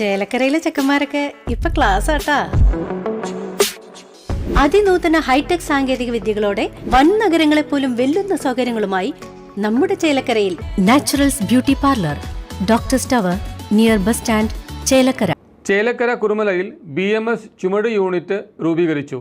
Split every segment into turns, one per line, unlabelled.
ചേലക്കരയിലെ ചെക്കന്മാരൊക്കെ ഇപ്പൊ ക്ലാസ് ആട്ടാ. അതിനൂതന ഹൈടെക് സാങ്കേതിക വിദ്യകളോടെ വൻ നഗരങ്ങളെ പോലും വെല്ലുന്ന സൗകര്യങ്ങളുമായി നമ്മുടെ ചേലക്കരയിൽ naturals beauty parlour, doctors tower, near bus stand, Chelakkara.
ചേലക്കര കുറുമലയിൽ BMS ചുമട് യൂണിറ്റ് രൂപീകരിച്ചു.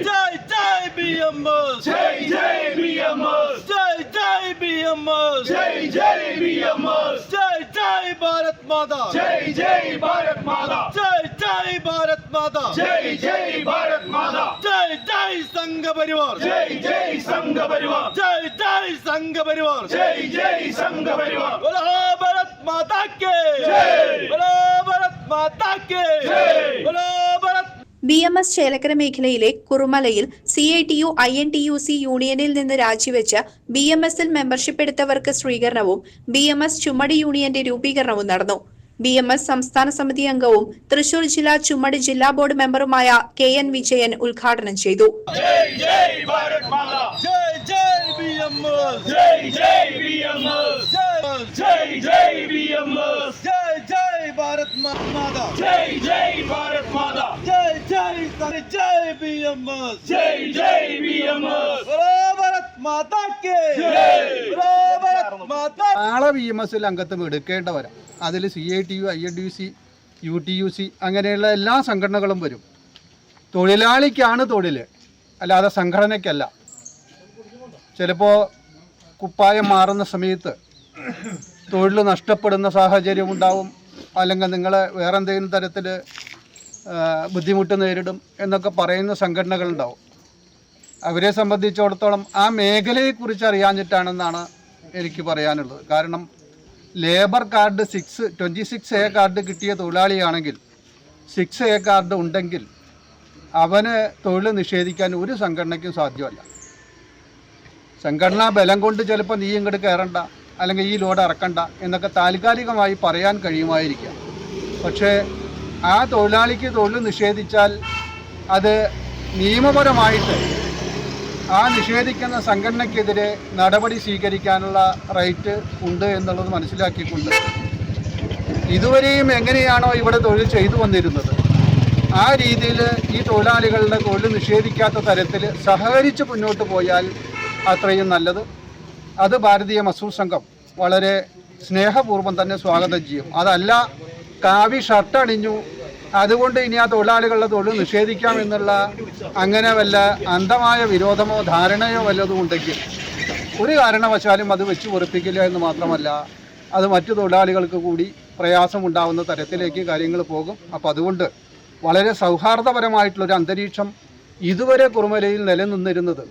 ജയ് ജയ് BMS, ജയ് ജയ് BMS, ജയ് ജയ് BMS, ജയ് ജയ് BMS, ജയ് ജയ് ഭാരത് മാതാ, ജയ് ജയ് ഭാരത് മാതാ, ജയ് ജയ് ഭാരത് മാതാ, ജയ് ജയ് ഭാരത് മാതാ, ജയ് ജയ് സംഘ പരിവാർ, ജയ് ജയ് സംഘ പരിവാർ, ജയ് ജയ് സംഘ പരിവാർ, ജയ് ജയ് സംഘ പരിവാർ. ബോലോ ഭാരത് മാതാ കേ ജയ്, ബോലോ ഭാരത് മാതാ കേ ജയ്, ബോലോ ഭാരത്.
BMS ചേലക്കര മേഖലയിലെ കുറുമലയിൽ CITU INTUC യൂണിയനിൽ നിന്ന് രാജിവെച്ച് BMSൽ മെമ്പർഷിപ്പ് എടുത്തവർക്ക് സ്വീകരണവും BMS ചുമട് യൂണിയന്റെ രൂപീകരണവും നടന്നു. BMS സംസ്ഥാന സമിതി അംഗവും തൃശൂർ ജില്ലാ ചുമട് ജില്ലാ ബോർഡ് മെമ്പറുമായ KN വിജയൻ ഉദ്ഘാടനം ചെയ്തു.
ജയ് ജയ് ഭാരത് മാതാ, ജയ് ജയ് BMS, ജയ് ജയ് BMS, ജയ് ജയ് BMS, ജയ് ജയ് ഭാരത് മാതാ, ജയ് ജയ് ഭാരത് മാതാ, ജയ് ജയ് ജയ് BMS, ജയ് ജയ് BMS, ഭാരത് മാതാ കേ ജയ്, ഭാരത് മാതാ.
നാളെ BMSൽ അംഗത്വം എടുക്കേണ്ടവരാണ്. അതിൽ CITU INTUC UTUC അങ്ങനെയുള്ള എല്ലാ സംഘടനകളും വരും. തൊഴിലാളിക്കാണ് തൊഴിൽ, അല്ലാതെ സംഘടനയ്ക്കല്ല. ചിലപ്പോൾ കുപ്പായം മാറുന്ന സമയത്ത് തൊഴിൽ നഷ്ടപ്പെടുന്ന സാഹചര്യം ഉണ്ടാവും, അല്ലെങ്കിൽ നിങ്ങൾ വേറെ എന്തെങ്കിലും തരത്തിൽ ബുദ്ധിമുട്ട് നേരിടും എന്നൊക്കെ പറയുന്ന സംഘടനകളുണ്ടാവും. അവരെ സംബന്ധിച്ചിടത്തോളം ആ മേഖലയെക്കുറിച്ച് അറിയാഞ്ഞിട്ടാണെന്നാണ് എനിക്ക് പറയാനുള്ളത്. കാരണം ലേബർ കാർഡ് 26A കാർഡ് കിട്ടിയ തൊഴിലാളിയാണെങ്കിൽ 6A കാർഡ് ഉണ്ടെങ്കിൽ അവന് തൊഴിൽ നിഷേധിക്കാൻ ഒരു സംഘടനയ്ക്കും സാധ്യമല്ല. സംഘടനാ ബലം കൊണ്ട് ചിലപ്പോൾ നീ ഇങ്ങോട്ട് കയറണ്ട, അല്ലെങ്കിൽ ഈ ലോഡ് ഇറക്കണ്ട എന്നൊക്കെ താൽക്കാലികമായി പറയാൻ കഴിയുമായിരിക്കാം. പക്ഷേ ആ തൊഴിലാളിക്ക് തൊഴിൽ നിഷേധിച്ചാൽ അത് നിയമപരമായിട്ട് ആ നിഷേധിക്കുന്ന സംഘടനയ്ക്കെതിരെ നടപടി സ്വീകരിക്കാനുള്ള റൈറ്റ് ഉണ്ട് എന്നുള്ളത് മനസ്സിലാക്കിക്കൊണ്ട് ഇതുവരെയും എങ്ങനെയാണോ ഇവിടെ തൊഴിൽ ചെയ്തു വന്നിരുന്നത് ആ രീതിയിൽ ഈ തൊഴിലാളികളുടെ തൊഴിൽ നിഷേധിക്കാത്ത തരത്തിൽ സഹകരിച്ച് മുന്നോട്ട് പോയാൽ അത്രയും നല്ലത്. അത് ഭാരതീയ മസൂർ സംഘം വളരെ സ്നേഹപൂർവ്വം തന്നെ സ്വാഗതം ചെയ്യും. അതല്ല കാവി ഷർട്ട് അണിഞ്ഞു അതുകൊണ്ട് ഇനി ആ തൊഴിലാളികളുടെ തൊഴിൽ നിഷേധിക്കാമെന്നുള്ള അങ്ങനെ വല്ല അന്ധമായ വിരോധമോ ധാരണയോ വല്ലതും ഉണ്ടെങ്കിൽ ഒരു കാരണവശാലും അത് വെച്ച് പൊറിപ്പിക്കില്ല എന്ന് മാത്രമല്ല, അത് മറ്റു തൊഴിലാളികൾക്ക് കൂടി പ്രയാസമുണ്ടാവുന്ന തരത്തിലേക്ക് കാര്യങ്ങൾ പോകും. അപ്പോൾ അതുകൊണ്ട് വളരെ സൗഹാർദ്ദപരമായിട്ടുള്ളൊരു അന്തരീക്ഷം ഇതുവരെ കുറുമലയിൽ നിലനിന്നിരുന്നത്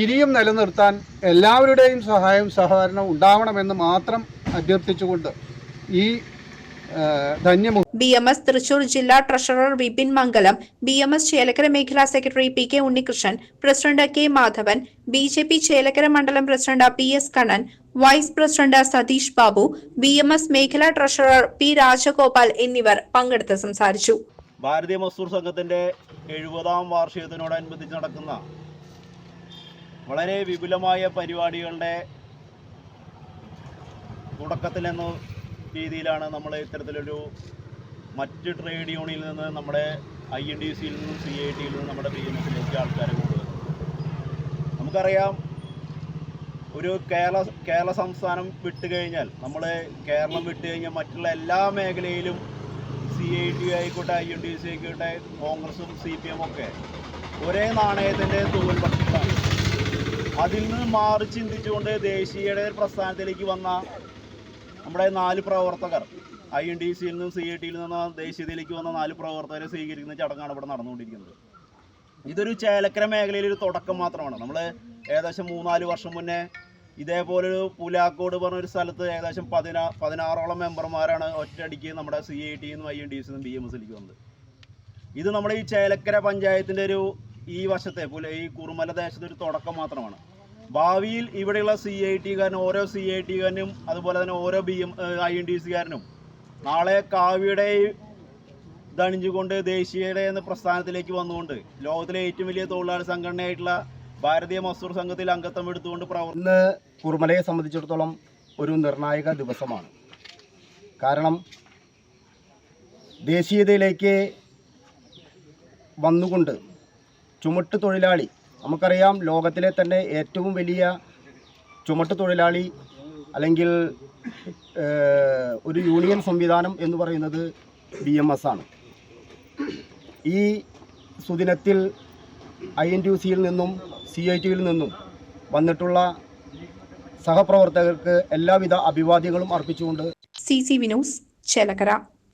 ഇനിയും നിലനിർത്താൻ എല്ലാവരുടെയും സഹായവും സഹകരണവും ഉണ്ടാവണമെന്ന് മാത്രം അഭ്യർത്ഥിച്ചുകൊണ്ട് ഈ
BMS തൃശൂർ ജില്ലാ ട്രഷറർ വിപിൻ മംഗലം, BMS ചേലക്കര മേഖലാ secretary PK Unnikrishnan, president K Madhavan, BJP Chelakkara മണ്ഡലം president PS Kannan, vice president Satheesh Babu, BMS മേഖലാ ട്രഷറർ P രാജഗോപാൽ എന്നിവർ പങ്കെടുത്ത് സംസാരിച്ചു.
ഭാരതീയ മസൂർ സംഘത്തിന്റെ 70ാം വാർഷികത്തിനോടനുബന്ധിച്ച് നടക്കുന്ന വളരെ വിപുലമായ പരിപാടികളുടെ തുടക്കത്തിലെന്ന രീതിയിലാണ് നമ്മൾ ഇത്തരത്തിലൊരു മറ്റ് ട്രേഡ് യൂണിയനിൽ നിന്ന് നമ്മുടെ INTUCയിൽ നിന്നും CITയിൽ നിന്നും നമ്മുടെ BMSലേക്ക് ആൾക്കാരെ കൊണ്ടുവരുന്നത്. നമുക്കറിയാം, ഒരു കേരള സംസ്ഥാനം വിട്ടുകഴിഞ്ഞാൽ, നമ്മൾ കേരളം വിട്ടുകഴിഞ്ഞാൽ മറ്റുള്ള എല്ലാ മേഖലയിലും CITU ആയിക്കോട്ടെ INTUC ആയിക്കോട്ടെ കോൺഗ്രസും CPM ഒക്കെ ഒരേ നാണയത്തിൻ്റെ തൂവൽ പക്ഷികളാണ്. അതിൽ നിന്ന് മാറി ചിന്തിച്ചുകൊണ്ട് ദേശീയയുടെ പ്രസ്ഥാനത്തിലേക്ക് വന്ന നമ്മുടെ 4 പ്രവർത്തകർ, INTUCയിൽ നിന്നും CITയിൽ നിന്നും ദേശീയതയിലേക്ക് വന്ന 4 പ്രവർത്തകരെ സ്വീകരിക്കുന്ന ചടങ്ങാണ് ഇവിടെ നടന്നുകൊണ്ടിരിക്കുന്നത്. ഇതൊരു ചേലക്കര മേഖലയിലൊരു തുടക്കം മാത്രമാണ്. നമ്മൾ ഏകദേശം 3-4 വർഷം മുന്നേ ഇതേപോലൊരു പുലാക്കോട് പറഞ്ഞൊരു സ്ഥലത്ത് ഏകദേശം 16ഓളം മെമ്പർമാരാണ് ഒറ്റയടിക്ക് നമ്മുടെ CITയിൽ നിന്നും INTUCയിൽ നിന്നും BMSലേക്ക് വന്നത്. ഇത് നമ്മുടെ ഈ ചേലക്കര പഞ്ചായത്തിൻ്റെ ഈ വശത്തെ ഈ കുറുമല ദേശത്തെ ഒരു തുടക്കം മാത്രമാണ്. ഭാവിയിൽ ഇവിടെയുള്ള CITകാരനും ഓരോ CITകാരനും അതുപോലെ തന്നെ ഓരോ INTUCകാരനും നാളെ കാവ്യയുടെ ധണിഞ്ഞുകൊണ്ട് ദേശീയയുടെ എന്ന പ്രസ്ഥാനത്തിലേക്ക് വന്നുകൊണ്ട് ലോകത്തിലെ ഏറ്റവും വലിയ തൊഴിലാളി സംഘടനയായിട്ടുള്ള ഭാരതീയ മസൂർ സംഘത്തിൽ അംഗത്വം എടുത്തുകൊണ്ട്
ഇന്ന് കുറുമലയെ സംബന്ധിച്ചിടത്തോളം ഒരു നിർണായക ദിവസമാണ്. കാരണം ദേശീയതയിലേക്ക് വന്നുകൊണ്ട് ചുമട്ട് തൊഴിലാളി, നമുക്കറിയാം ലോകത്തിലെ തന്നെ ഏറ്റവും വലിയ ചുമട്ട് തൊഴിലാളി അല്ലെങ്കിൽ ഒരു യൂണിയൻ സംവിധാനം എന്ന് പറയുന്നത് BMS ആണ്. ഈ സുദിനത്തിൽ INTUC-യിൽ നിന്നും CIT-യിൽ നിന്നും വന്നിട്ടുള്ള സഹപ്രവർത്തകർക്ക് എല്ലാവിധ അഭിവാദ്യങ്ങളും അർപ്പിച്ചുകൊണ്ട്
CC വിനോസ്, ചേലക്കര.